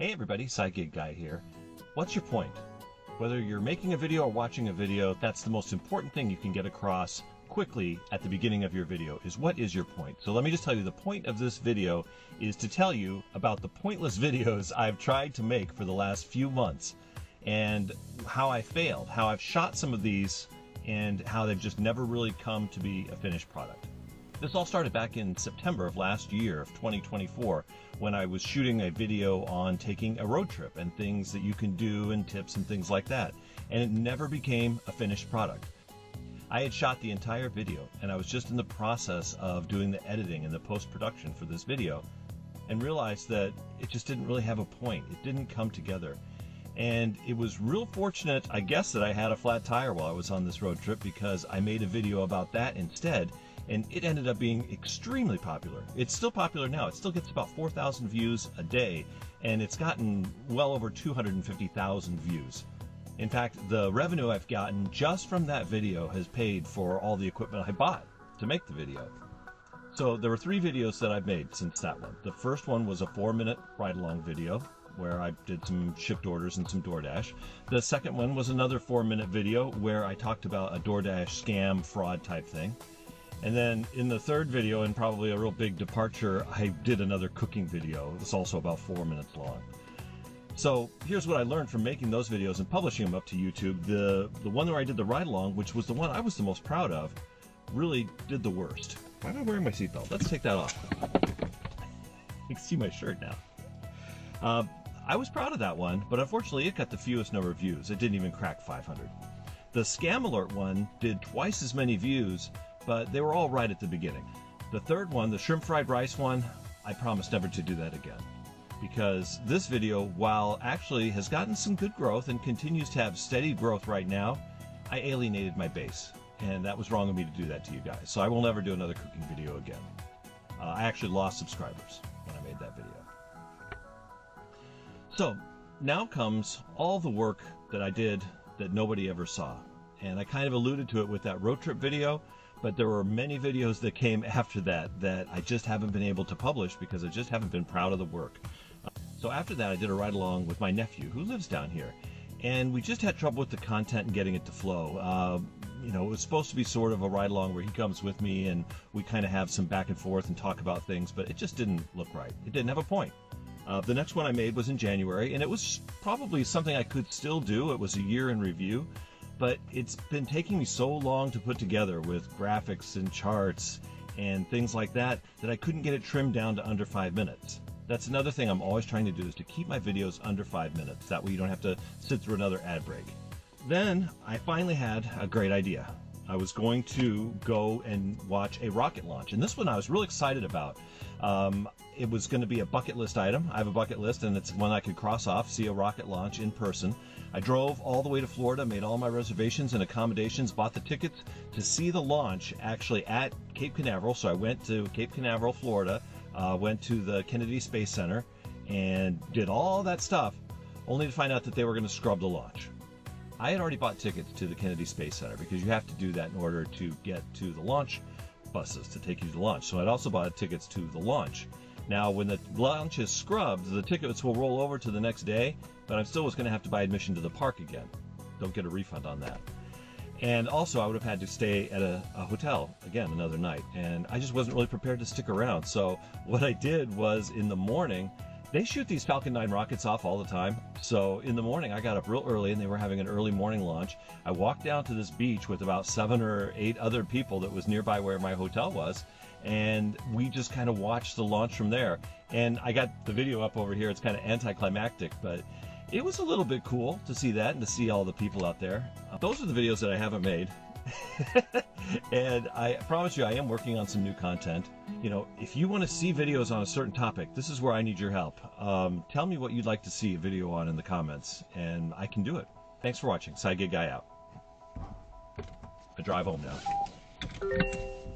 Hey everybody, Side Gig Guy here. What's your point? Whether you're making a video or watching a video, that's the most important thing you can get across quickly at the beginning of your video is what is your point. So let me just tell you, the point of this video is to tell you about the pointless videos I've tried to make for the last few months and how I failed, how I've shot some of these and how they've just never really come to be a finished product. This all started back in September of last year, of 2024, when I was shooting a video on taking a road trip and things that you can do and tips and things like that. And it never became a finished product. I had shot the entire video and I was just in the process of doing the editing and the post-production for this video and realized that it just didn't really have a point. It didn't come together. And it was real fortunate, I guess, that I had a flat tire while I was on this road trip, because I made a video about that instead. And it ended up being extremely popular. It's still popular now. It still gets about 4,000 views a day, and it's gotten well over 250,000 views. In fact, the revenue I've gotten just from that video has paid for all the equipment I bought to make the video. So there were 3 videos that I've made since that one. The first one was a 4-minute ride-along video where I did some shipped orders and some DoorDash. The second one was another 4-minute video where I talked about a DoorDash scam fraud type thing. And then in the third video, and probably a real big departure, I did another cooking video. It's also about 4 minutes long. So here's what I learned from making those videos and publishing them up to YouTube. The one where I did the ride-along, which was the one I was the most proud of, really did the worst. Why am I wearing my seatbelt? Let's take that off. You can see my shirt now. I was proud of that one, but unfortunately it got the fewest number of views. It didn't even crack 500. The Scam Alert one did twice as many views, but they were all right at the beginning. The third one, the shrimp fried rice one, I promised never to do that again. Because this video, while actually has gotten some good growth and continues to have steady growth right now, I alienated my base. And that was wrong of me to do that to you guys. So I will never do another cooking video again. I actually lost subscribers when I made that video. So now comes all the work that I did that nobody ever saw. And I kind of alluded to it with that road trip video, but there were many videos that came after that I just haven't been able to publish because I just haven't been proud of the work. So after that, I did a ride-along with my nephew who lives down here. And we just had trouble with the content and getting it to flow. You know, it was supposed to be sort of a ride-along where he comes with me and we kind of have some back and forth and talk about things, but it just didn't look right. It didn't have a point. The next one I made was in January, and it was probably something I could still do. It was a year in review, but it's been taking me so long to put together with graphics and charts and things like that that I couldn't get it trimmed down to under 5 minutes. That's another thing I'm always trying to do, is to keep my videos under 5 minutes. That way you don't have to sit through another ad break. Then I finally had a great idea. I was going to go and watch a rocket launch, and this one I was really excited about. It was going to be a bucket list item. I have a bucket list, and it's one I could cross off, see a rocket launch in person. I drove all the way to Florida, made all my reservations and accommodations, bought the tickets to see the launch actually at Cape Canaveral. So I went to Cape Canaveral, Florida, went to the Kennedy Space Center, and did all that stuff, only to find out that they were going to scrub the launch. I had already bought tickets to the Kennedy Space Center because you have to do that in order to get to the launch buses to take you to the launch. So I'd also bought tickets to the launch. Now, when the launch is scrubbed, the tickets will roll over to the next day, but I still was going to have to buy admission to the park again. Don't get a refund on that. And also, I would have had to stay at a hotel again another night, and I just wasn't really prepared to stick around. So what I did was, in the morning, they shoot these Falcon 9 rockets off all the time. So in the morning, I got up real early and they were having an early morning launch. I walked down to this beach with about 7 or 8 other people that was nearby where my hotel was. And we just kind of watched the launch from there. And I got the video up over here. It's kind of anticlimactic, but it was a little bit cool to see that and to see all the people out there. Those are the videos that I haven't made. And I promise you, I am working on some new content. You know, if you want to see videos on a certain topic, this is where I need your help. Tell me what you'd like to see a video on in the comments, and I can do it. Thanks for watching. Side Gig Guy out. I drive home now.